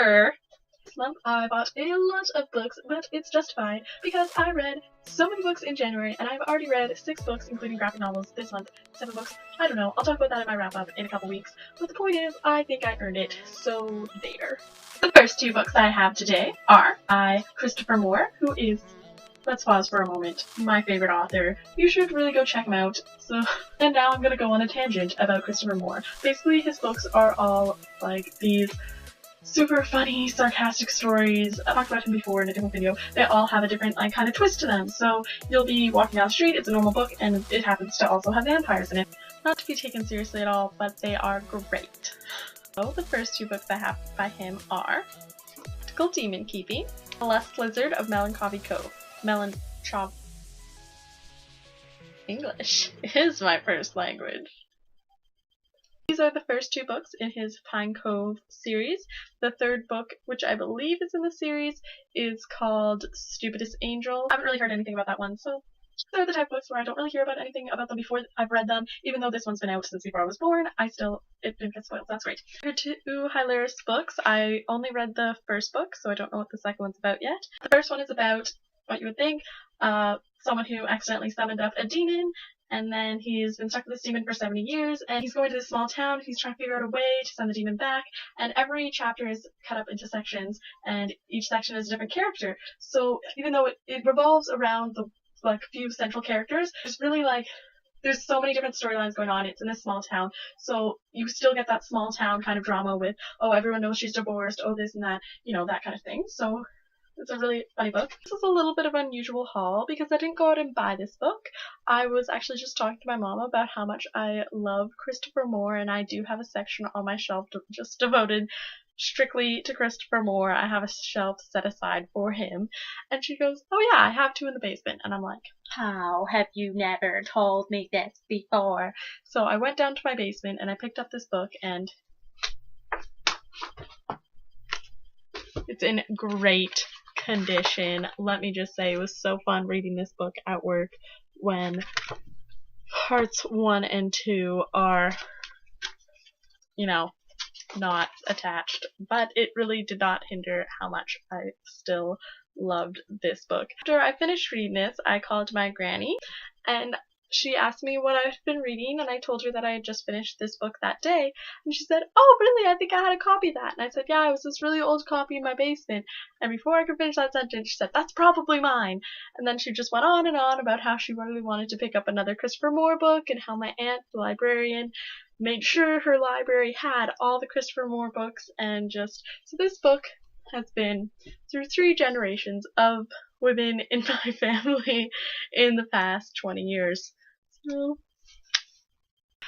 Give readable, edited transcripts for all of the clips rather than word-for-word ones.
ever! This month I bought a lot of books, but it's justified because I read so many books in January, and I've already read 6 books, including graphic novels, this month. 7 books. I don't know. I'll talk about that in my wrap-up in a couple weeks. But the point is, I think I earned it, so there. The first 2 books I have today are by Christopher Moore, who is, let's pause for a moment, my favorite author. You should really go check him out. And now I'm gonna go on a tangent about Christopher Moore. Basically, his books are all like these super funny, sarcastic stories. I talked about him before in a different video. They all have a different kind of twist to them. So you'll be walking down the street, it's a normal book, and it happens to also have vampires in it. Not to be taken seriously at all, but they are great. So the first 2 books I have by him are Practical Demon Keeping, The Last Lizard of Melancholy Cove. English is my first language. These are the first 2 books in his Pine Cove series. The 3rd book, which I believe is in the series, is called Stupidest Angel. I haven't really heard anything about that one, so they're the type of books where I don't really hear about anything about them before I've read them. Even though this one's been out since before I was born, it didn't get spoiled. That's great. Here are 2 hilarious books. I only read the first book, so I don't know what the second one's about yet. The first one is about what you would think, someone who accidentally summoned up a demon, and then he's been stuck with this demon for 70 years, and he's going to this small town, he's trying to figure out a way to send the demon back, and every chapter is cut up into sections, and each section is a different character. So even though it revolves around the few central characters, there's so many different storylines going on. It's in this small town, so you still get that small town kind of drama with, oh, everyone knows she's divorced, oh, this and that, that kind of thing. So it's a really funny book. This is a little bit of an unusual haul because I didn't go out and buy this book. I was actually just talking to my mom about how much I love Christopher Moore, and I do have a section on my shelf just devoted strictly to Christopher Moore. I have a shelf set aside for him. And she goes, oh yeah, I have 2 in the basement. And I'm like, how have you never told me this before? So I went down to my basement and I picked up this book, and it's in great condition. Let me just say, it was so fun reading this book at work when parts 1 and 2 are, not attached, but it really did not hinder how much I still loved this book. After I finished reading this, I called my granny, and she asked me what I've been reading, and I told her that I had just finished this book that day, and she said, oh really, I think I had a copy of that. And I said, yeah, it was this really old copy in my basement. And before I could finish that sentence, she said, that's probably mine. And then she just went on and on about how she really wanted to pick up another Christopher Moore book, and how my aunt, the librarian, made sure her library had all the Christopher Moore books, and so this book has been through 3 generations of women in my family in the past 20 years. So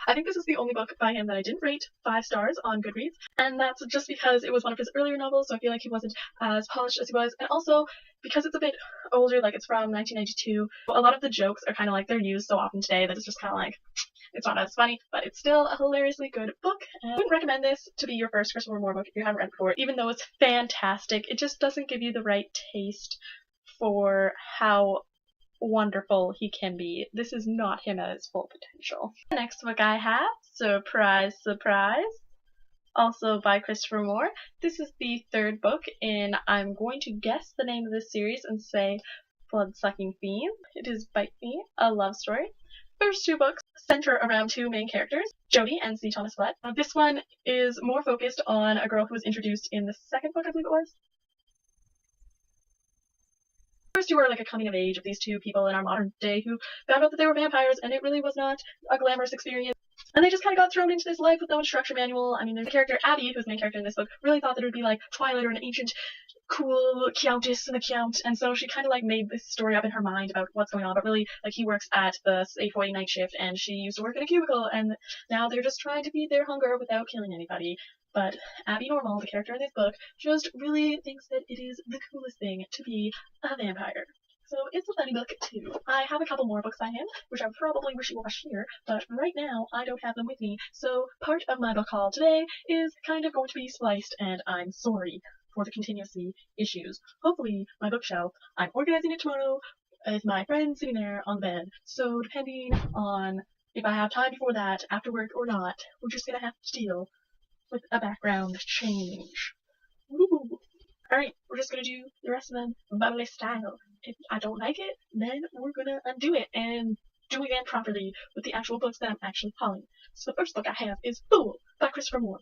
I think this is the only book by him that I didn't rate 5 stars on Goodreads, and that's just because it was one of his earlier novels, so I feel like he wasn't as polished as he was, and also because it's a bit older, it's from 1992, a lot of the jokes are kind of they're used so often today that it's just kind of it's not as funny, but it's still a hilariously good book, and I wouldn't recommend this to be your first Christopher Moore book if you haven't read it before. Even though it's fantastic, it just doesn't give you the right taste for how wonderful he can be. This is not him at his full potential. The next book I have, surprise, surprise, also by Christopher Moore. This is the 3rd book in, I'm going to guess the name of this series and say Blood-Sucking Fiend. It is Bite Me, a love story. First 2 books center around 2 main characters, Jody and C. Thomas Flett. This one is more focused on a girl who was introduced in the 2nd book, I believe it was. The first 2 are a coming of age of these 2 people in our modern day who found out that they were vampires, and it really was not a glamorous experience. And they just kind of got thrown into this life with no instruction manual. I mean, there's the character Abby, who's the main character in this book, really thought that it would be like Twilight or an ancient cool Countess and the Count, and so she kind of made this story up in her mind about what's going on, but really he works at the 8:40 night shift, and she used to work in a cubicle, and now they're just trying to feed their hunger without killing anybody. But Abby Normal, the character in this book, just really thinks that it is the coolest thing to be a vampire. So it's a funny book too. I have a couple more books by him, which I probably wish here, but right now I don't have them with me, so part of my book haul today is kind of going to be spliced, and I'm sorry for the continuously issues. Hopefully my bookshelf, I'm organizing it tomorrow with my friend sitting there on the bed, so depending on if I have time before that, after work or not, we're just gonna have to deal with a background change. Ooh. Alright, we're just gonna do the rest of them bubbly style. If I don't like it, then we're gonna undo it and do it again properly with the actual books that I'm actually calling. So the first book I have is Fool by Christopher Moore.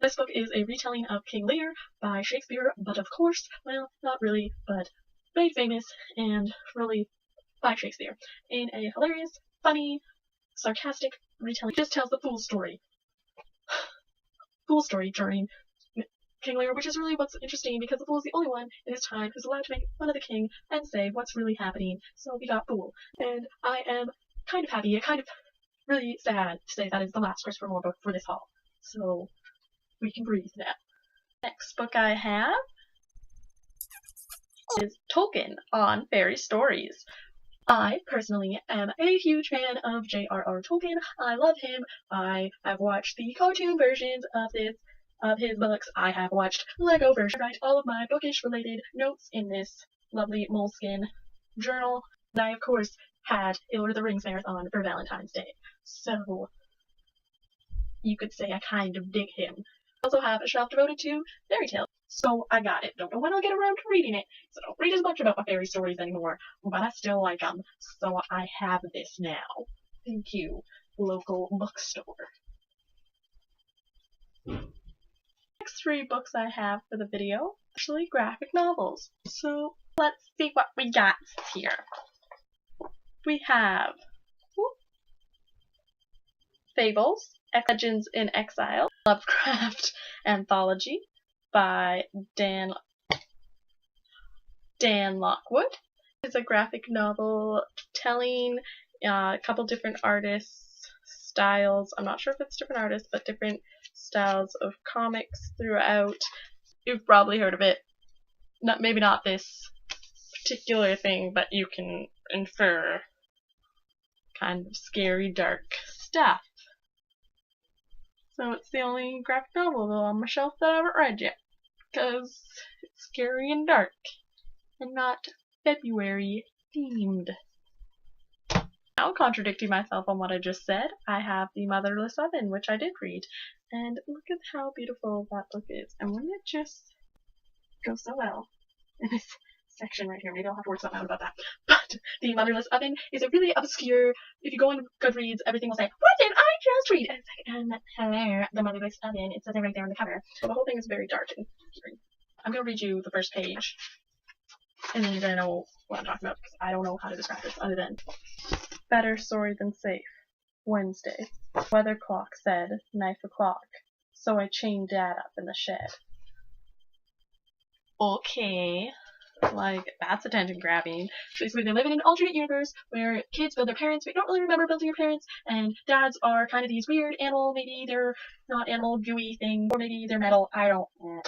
This book is a retelling of King Lear by Shakespeare, but of course, well, not really, but made famous and really by Shakespeare in a hilarious, funny, sarcastic retelling. It just tells the fool story. Fool story during King Lear, which is really what's interesting because the fool is the only one in his time who's allowed to make fun of the king and say what's really happening. So we got Fool. And I am kind of happy, kind of really sad to say that is the last Christopher Moore book for this haul. So we can breathe now. Next book I have is Tolkien on Fairy Stories. I personally am a huge fan of J.R.R. Tolkien. I love him. I have watched the cartoon versions of his books. I have watched Lego versions. I write all of my bookish related notes in this lovely moleskin journal. And I of course had a Lord of the Rings marathon for Valentine's Day. So you could say I kind of dig him. I also have a shelf devoted to fairy tales. So I got it. Don't know when I'll get around to reading it, so don't read as much about my fairy stories anymore, but I still like them, so I have this now. Thank you, local bookstore. Next 3 books I have for the video, actually graphic novels. So let's see what we got here. We have Fables, Legends in Exile, Lovecraft Anthology by Dan Lockwood. It's a graphic novel telling a couple different artists' styles. I'm not sure if it's different artists, but different styles of comics throughout. You've probably heard of it. Maybe not this particular thing, but you can infer kind of scary, dark stuff. So it's the only graphic novel though on my shelf that I haven't read yet, because it's scary and dark, and not February themed. Now, contradicting myself on what I just said, I have The Motherless Oven, which I did read, and look at how beautiful that book is, and wouldn't it just go so well in this section right here. Maybe I'll have to work something out about that. But The Motherless Oven is a really obscure, if you go on Goodreads, everything will say, what did I just read? And it's like, hello, The Motherless Oven. It says it right there on the cover. So the whole thing is very dark and scary. I'm going to read you the first page, and then you're going to know what I'm talking about, because I don't know how to describe this other than better sorry than safe. Wednesday. Weather clock said 9 o'clock, so I chained Dad up in the shed. Okay. Like, that's attention grabbing. Basically, they live in an alternate universe where kids build their parents, but you don't really remember building your parents, and dads are kind of these weird animal, maybe they're not animal gooey thing, or maybe they're metal, I don't know.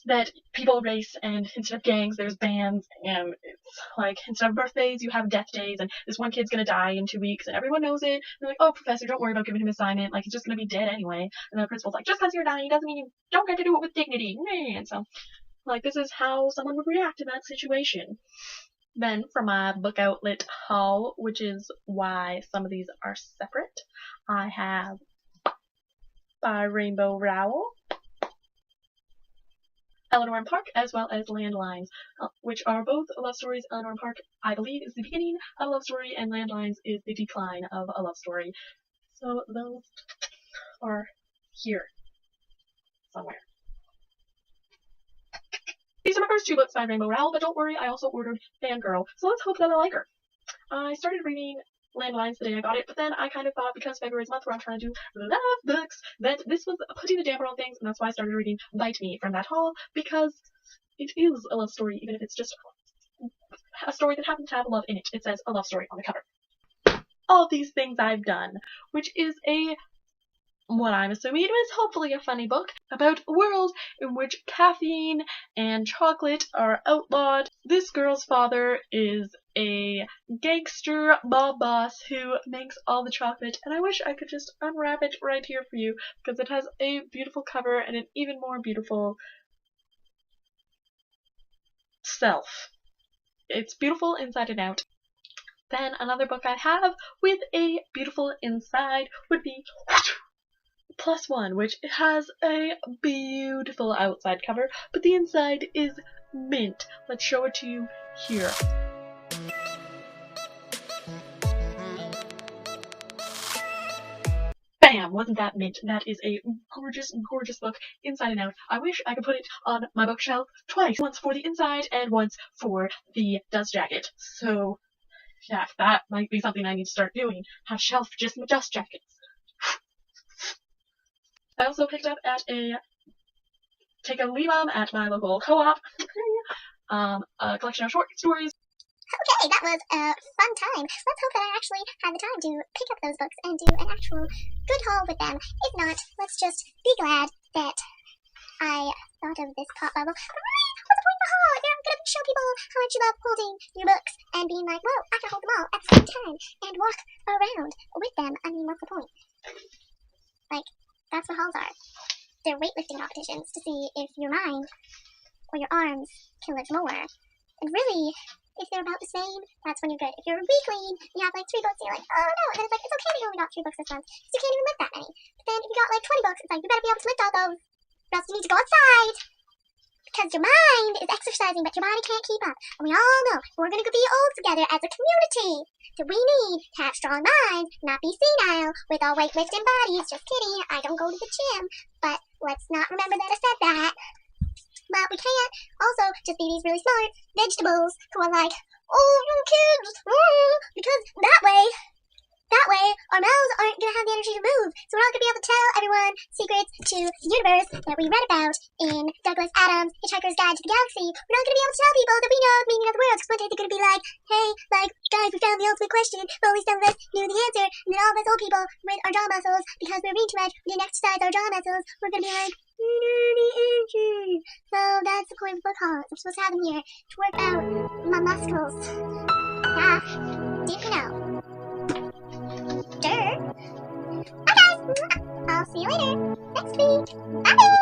That people race, and instead of gangs, there's bands, and it's like, instead of birthdays, you have death days, and this one kid's gonna die in 2 weeks, and everyone knows it. They're like, oh, professor, don't worry about giving him an assignment, like, he's just gonna be dead anyway. And the principal's like, just because you're dying doesn't mean you don't get to do it with dignity. And so, like, this is how someone would react in that situation. Then, from my book outlet haul, which is why some of these are separate, I have by Rainbow Rowell, Eleanor and Park, as well as Landlines, which are both love stories. Eleanor and Park, I believe, is the beginning of a love story, and Landlines is the decline of a love story. So those are here somewhere. These are my first 2 books by Rainbow Rowell, but don't worry, I also ordered Fangirl, so let's hope that I like her. I started reading Landlines the day I got it, but then I kind of thought, because February's month where I'm trying to do love books, that this was putting a damper on things, and that's why I started reading Bite Me from that haul, because it is a love story, even if it's just a story that happens to have love in it. It says a love story on the cover. All these things I've done, which is what I'm assuming was hopefully a funny book about a world in which caffeine and chocolate are outlawed. This girl's father is a gangster mob boss who makes all the chocolate, and I wish I could just unwrap it right here for you, because it has a beautiful cover and an even more beautiful self. It's beautiful inside and out. Then another book I have with a beautiful inside would be +1, which has a beautiful outside cover, but the inside is mint. Let's show it to you here. Bam! Wasn't that mint? That is a gorgeous, gorgeous book inside and out. I wish I could put it on my bookshelf twice. Once for the inside and once for the dust jacket. So, yeah, that might be something I need to start doing. Have a shelf for just my dust jackets. I also picked up at Take a Leave 'em at my local co-op. A collection of short stories. Okay, that was a fun time. Let's hope that I actually had the time to pick up those books and do an actual good haul with them. If not, let's just be glad that I thought of this pop bubble. But really, what's the point of a haul? You're not going to show people how much you love holding your books and being like, whoa, I can hold them all at the same time and walk around with them. I mean, what's the point? Like, that's what hauls are. They're weightlifting competitions to see if your mind or your arms can lift more. And really, if they're about the same, that's when you're good. If you're a weakling, you have like 3 books, and you're like, oh no, and then it's like, it's okay, we only got 3 books this month, because you can't even lift that many. But then if you got like 20 books, it's like, you better be able to lift all those, or else you need to go outside. Because your mind is exercising, but your body can't keep up. And we all know, we're going to be old together as a community, that we need to have strong minds, not be senile, with our weightlifting bodies. Just kidding, I don't go to the gym, but let's not remember that I said that. But we can't also just be these really smart vegetables who are like, oh, you kids, because that way our mouths aren't going to have the energy to move. So we're not going to be able to tell everyone secrets to the universe that we read about in Douglas Adams' Hitchhiker's Guide to the Galaxy. We're not going to be able to tell people that we know the meaning of the world, because one day they're going to be like, hey, like, guys, we found the ultimate question, but only some of us knew the answer. And then all of us old people with our jaw muscles, because we're reading too much, we didn't exercise our jaw muscles, we're going to be like, so that's the point of book hauls. I'm supposed to have them here to work out my muscles. Yeah, did you know? Duh. Bye guys! I'll see you later next week. Bye!